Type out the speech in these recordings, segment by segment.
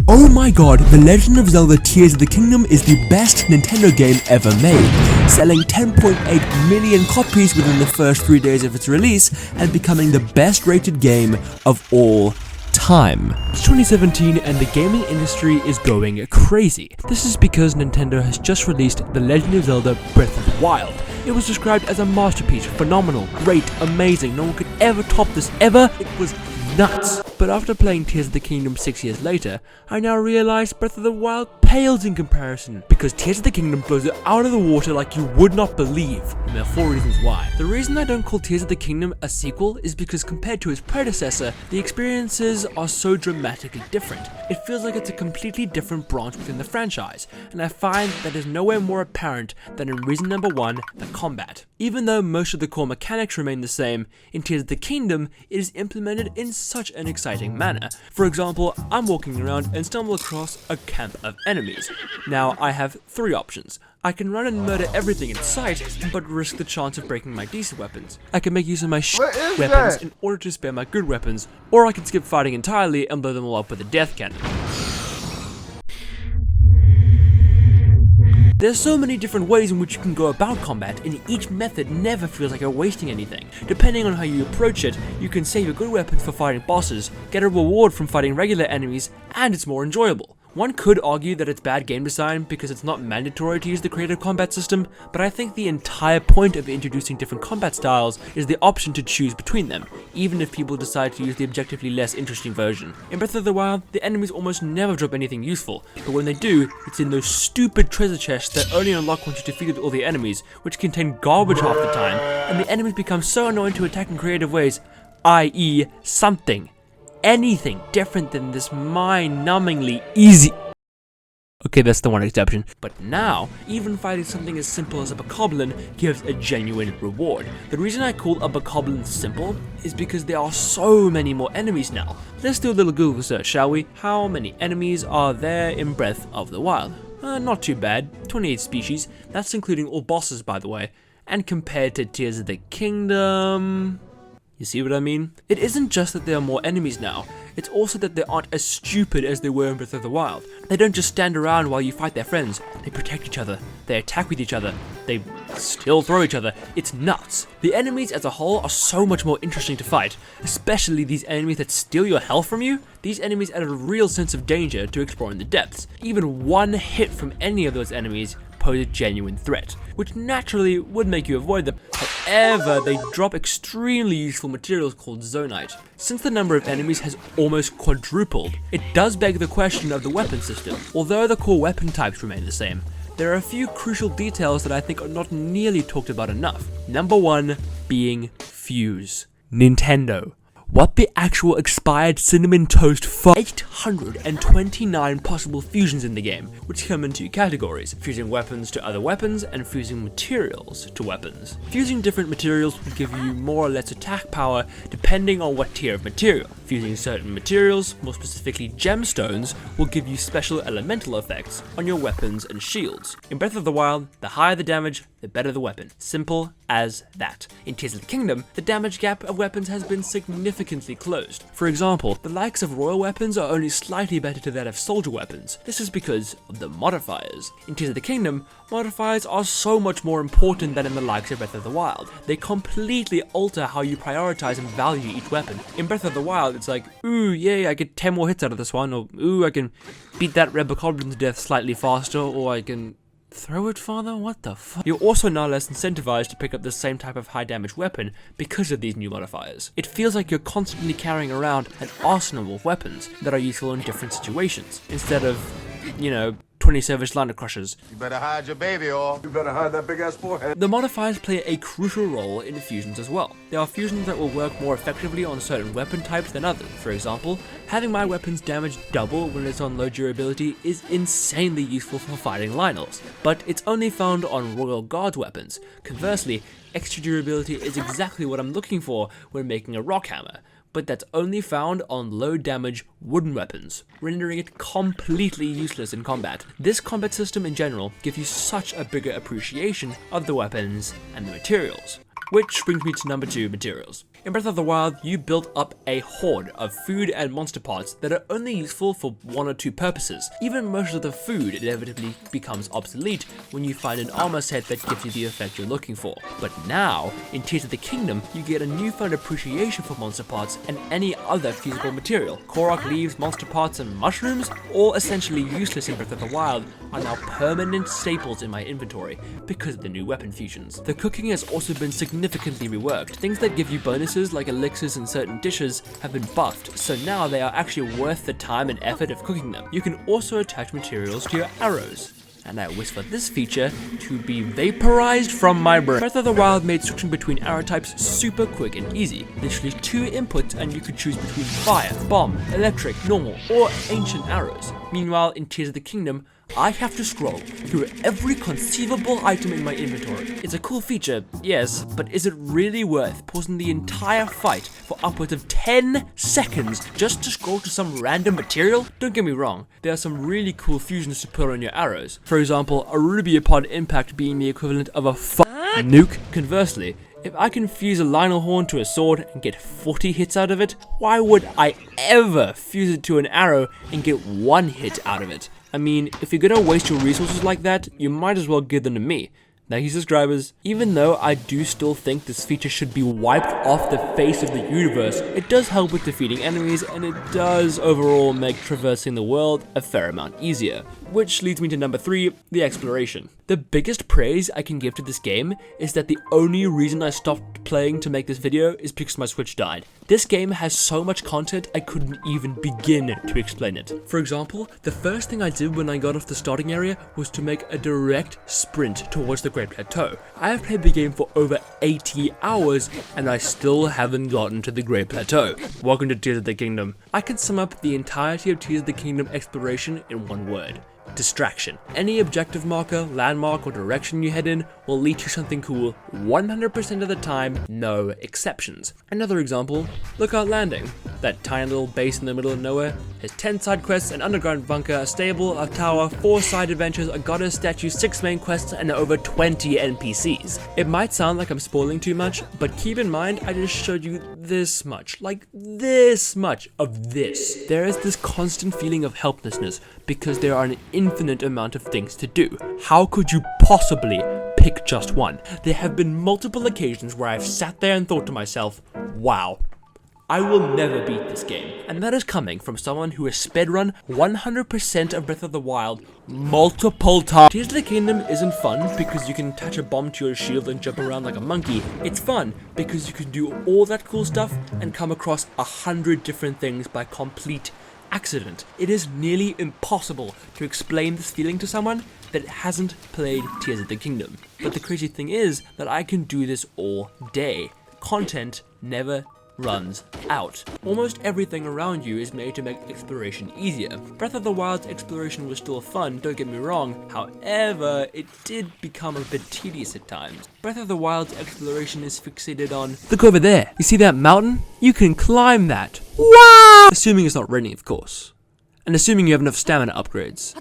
Oh my god, The Legend of Zelda Tears of the Kingdom is the best Nintendo game ever made, selling 10.8 million copies within the first 3 days of its release and becoming the best rated game of all time. It's 2017 and the gaming industry is going crazy. This is because Nintendo has just released The Legend of Zelda Breath of the Wild. It was described as a masterpiece, phenomenal, great, amazing, no one could ever top this ever. It was nuts. But after playing Tears of the Kingdom 6 years later, I now realize Breath of the Wild pales in comparison, because Tears of the Kingdom blows it out of the water like you would not believe, and there are 4 reasons why. The reason I don't call Tears of the Kingdom a sequel is because compared to its predecessor, the experiences are so dramatically different. It feels like it's a completely different branch within the franchise, and I find that is nowhere more apparent than in reason number 1, the combat. Even though most of the core mechanics remain the same, in Tears of the Kingdom, it is implemented in such an exciting manner. For example, I'm walking around and stumble across a camp of enemies. Now, I have 3 options. I can run and murder everything in sight, but risk the chance of breaking my decent weapons. I can make use of my weapons in order to spare my good weapons, or I can skip fighting entirely and blow them all up with a death cannon. There's so many different ways in which you can go about combat, and each method never feels like you're wasting anything. Depending on how you approach it, you can save your good weapons for fighting bosses, get a reward from fighting regular enemies, and it's more enjoyable. One could argue that it's bad game design because it's not mandatory to use the creative combat system, but I think the entire point of introducing different combat styles is the option to choose between them, even if people decide to use the objectively less interesting version. In Breath of the Wild, the enemies almost never drop anything useful, but when they do, it's in those stupid treasure chests that only unlock once you defeated all the enemies, which contain garbage half the time, and the enemies become so annoying to attack in creative ways, i.e. anything different than this mind-numbingly easy. Okay, that's the one exception. But now, even fighting something as simple as a bokoblin gives a genuine reward. The reason I call a bokoblin simple is because there are so many more enemies now. Let's do a little Google search, shall we? How many enemies are there in Breath of the Wild? Not too bad, 28 species. That's including all bosses, by the way. And compared to Tears of the Kingdom... You see what I mean? It isn't just that there are more enemies now, it's also that they aren't as stupid as they were in Breath of the Wild. They don't just stand around while you fight their friends, they protect each other, they attack with each other, they still throw each other. It's nuts. The enemies as a whole are so much more interesting to fight, especially these enemies that steal your health from you. These enemies add a real sense of danger to exploring the depths. Even one hit from any of those enemies pose a genuine threat, which naturally would make you avoid them. However, they drop extremely useful materials called zonite. Since the number of enemies has almost quadrupled, it does beg the question of the weapon system. Although the core weapon types remain the same, there are a few crucial details that I think are not nearly talked about enough. Number 1 being fuse. Nintendo. What the actual expired cinnamon toast for 829 possible fusions in the game, which come in 2 categories, fusing weapons to other weapons and fusing materials to weapons. Fusing different materials will give you more or less attack power depending on what tier of material. Fusing certain materials, more specifically gemstones, will give you special elemental effects on your weapons and shields. In Breath of the Wild, the higher the damage, the better the weapon. Simple as that. In Tears of the Kingdom, the damage gap of weapons has been significantly closed. For example, the likes of royal weapons are only slightly better to that of soldier weapons. This is because of the modifiers. In Tears of the Kingdom, modifiers are so much more important than in the likes of Breath of the Wild. They completely alter how you prioritize and value each weapon. In Breath of the Wild, it's like, ooh, yay, I get 10 more hits out of this one, or ooh, I can beat that red bokoblin to death slightly faster, or I can throw it farther? What the fuck? You're also now less incentivized to pick up the same type of high damage weapon because of these new modifiers. It feels like you're constantly carrying around an arsenal of weapons that are useful in different situations, instead of, 20 Savage Lander Crushers. You better hide your baby, or you better hide that big ass forehead. The modifiers play a crucial role in fusions as well. There are fusions that will work more effectively on certain weapon types than others. For example, having my weapons damage double when it's on low durability is insanely useful for fighting Lynels, but it's only found on Royal Guards weapons. Conversely, extra durability is exactly what I'm looking for when making a rock hammer, but that's only found on low damage wooden weapons, rendering it completely useless in combat. This combat system in general gives you such a bigger appreciation of the weapons and the materials. Which brings me to number 2, materials. In Breath of the Wild, you build up a horde of food and monster parts that are only useful for 1 or 2 purposes. Even most of the food inevitably becomes obsolete when you find an armor set that gives you the effect you're looking for. But now, in Tears of the Kingdom, you get a newfound appreciation for monster parts and any other feasible material. Korok leaves, monster parts, and mushrooms, all essentially useless in Breath of the Wild, are now permanent staples in my inventory because of the new weapon fusions. The cooking has also been significantly reworked. Things that give you bonuses like elixirs and certain dishes have been buffed, so now they are actually worth the time and effort of cooking them. You can also attach materials to your arrows, and I wish for this feature to be vaporized from my brain. Breath of the Wild made switching between arrow types super quick and easy. Literally 2 inputs and you could choose between fire, bomb, electric, normal, or ancient arrows. Meanwhile, in Tears of the Kingdom, I have to scroll through every conceivable item in my inventory. It's a cool feature, yes, but is it really worth pausing the entire fight for upwards of 10 seconds just to scroll to some random material? Don't get me wrong, there are some really cool fusions to put on your arrows. For example, a ruby upon impact being the equivalent of a nuke. Conversely, if I can fuse a Lionel horn to a sword and get 40 hits out of it, why would I ever fuse it to an arrow and get 1 hit out of it? I mean, if you're gonna waste your resources like that, you might as well give them to me. Thank you, subscribers. Even though I do still think this feature should be wiped off the face of the universe, it does help with defeating enemies, and it does overall make traversing the world a fair amount easier. Which leads me to number 3, the exploration. The biggest praise I can give to this game is that the only reason I stopped playing to make this video is because my Switch died. This game has so much content I couldn't even begin to explain it. For example, the first thing I did when I got off the starting area was to make a direct sprint towards the Great Plateau. I have played the game for over 80 hours and I still haven't gotten to the Great Plateau. Welcome to Tears of the Kingdom. I can sum up the entirety of Tears of the Kingdom exploration in one word: distraction. Any objective marker, landmark, or direction you head in will lead to something cool 100% of the time, no exceptions. Another example, Lookout Landing. That tiny little base in the middle of nowhere has 10 side quests, an underground bunker, a stable, a tower, 4 side adventures, a goddess statue, 6 main quests, and over 20 NPCs. It might sound like I'm spoiling too much, but keep in mind I just showed you this much, like this much of this. There is this constant feeling of helplessness because there are an infinite amount of things to do. How could you possibly pick just one? There have been multiple occasions where I've sat there and thought to myself, wow, I will never beat this game. And that is coming from someone who has speedrun 100% of Breath of the Wild multiple times. Tears of the Kingdom isn't fun because you can attach a bomb to your shield and jump around like a monkey. It's fun because you can do all that cool stuff and come across 100 different things by complete accident. It is nearly impossible to explain this feeling to someone that hasn't played Tears of the Kingdom. But the crazy thing is that I can do this all day. Content never runs out. Almost everything around you is made to make exploration easier. Breath of the Wild's exploration was still fun, don't get me wrong, however, it did become a bit tedious at times. Breath of the Wild's exploration is fixated on, look over there, you see that mountain? You can climb that. Wow! Assuming it's not raining, of course. And assuming you have enough stamina upgrades.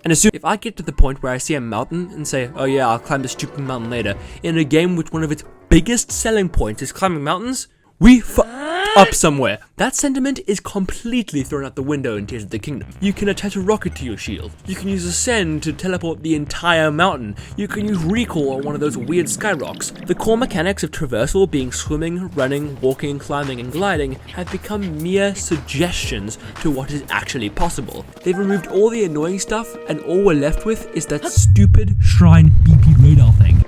And assume if I get to the point where I see a mountain and say, oh yeah, I'll climb this stupid mountain later, in a game which one of its biggest selling points is climbing mountains, we up somewhere. That sentiment is completely thrown out the window in Tears of the Kingdom. You can attach a rocket to your shield. You can use Ascend to teleport the entire mountain. You can use Recall on one of those weird sky rocks. The core mechanics of traversal, being swimming, running, walking, climbing, and gliding, have become mere suggestions to what is actually possible. They've removed all the annoying stuff, and all we're left with is that stupid shrine BP radar thing.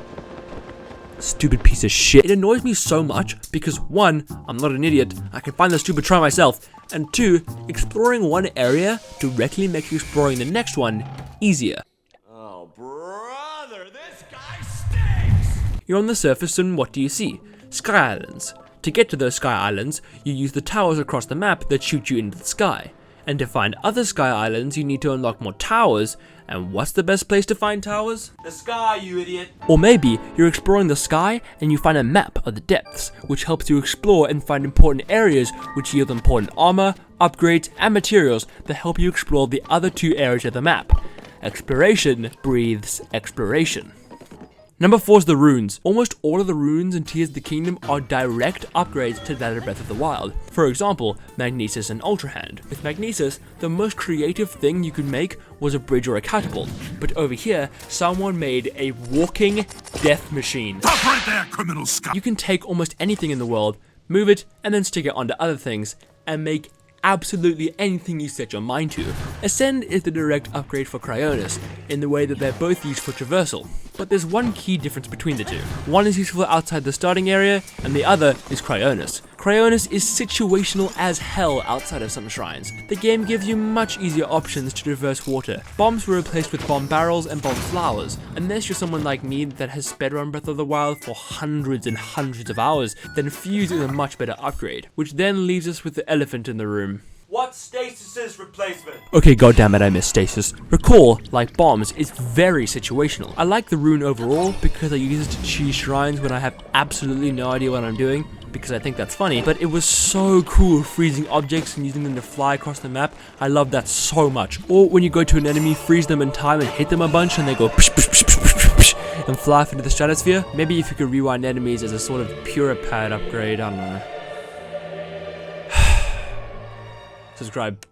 Stupid piece of shit. It annoys me so much because 1, I'm not an idiot, I can find the stupid shrine myself, and 2, exploring one area directly makes exploring the next one easier. Oh, brother, this guy stinks! You're on the surface and what do you see? Sky Islands. To get to those Sky Islands, you use the towers across the map that shoot you into the sky. And to find other Sky Islands, you need to unlock more towers. And what's the best place to find towers? The sky, you idiot! Or maybe you're exploring the sky and you find a map of the depths, which helps you explore and find important areas which yield important armor, upgrades, and materials that help you explore the other 2 areas of the map. Exploration breathes exploration. Number 4 is the runes. Almost all of the runes and tiers of the kingdom are direct upgrades to that of Breath of the Wild. For example, Magnesis and Ultra Hand. With Magnesis, the most creative thing you could make was a bridge or a catapult. But over here, someone made a walking death machine. Stop right there, criminal scum! You can take almost anything in the world, move it, and then stick it onto other things, and make absolutely anything you set your mind to. Ascend is the direct upgrade for Cryonis, in the way that they're both used for traversal. But there's one key difference between the two. One is useful outside the starting area, and the other is Cryonis. Cryonis is situational as hell outside of some shrines. The game gives you much easier options to traverse water. Bombs were replaced with bomb barrels and bomb flowers. Unless you're someone like me that has sped-run Breath of the Wild for hundreds and hundreds of hours, then Fuse is a much better upgrade. Which then leaves us with the elephant in the room. What's Stasis's replacement? Okay, goddammit, I miss stasis. Recall, like bombs, is very situational. I like the rune overall because I use it to cheese shrines when I have absolutely no idea what I'm doing, because I think that's funny, but it was so cool freezing objects and using them to fly across the map. I love that so much. Or when you go to an enemy, freeze them in time and hit them a bunch and they go psh, psh, psh, psh, psh, psh, and fly into the stratosphere. Maybe if you could rewind enemies as a sort of pure pad upgrade, I don't know. Subscribe.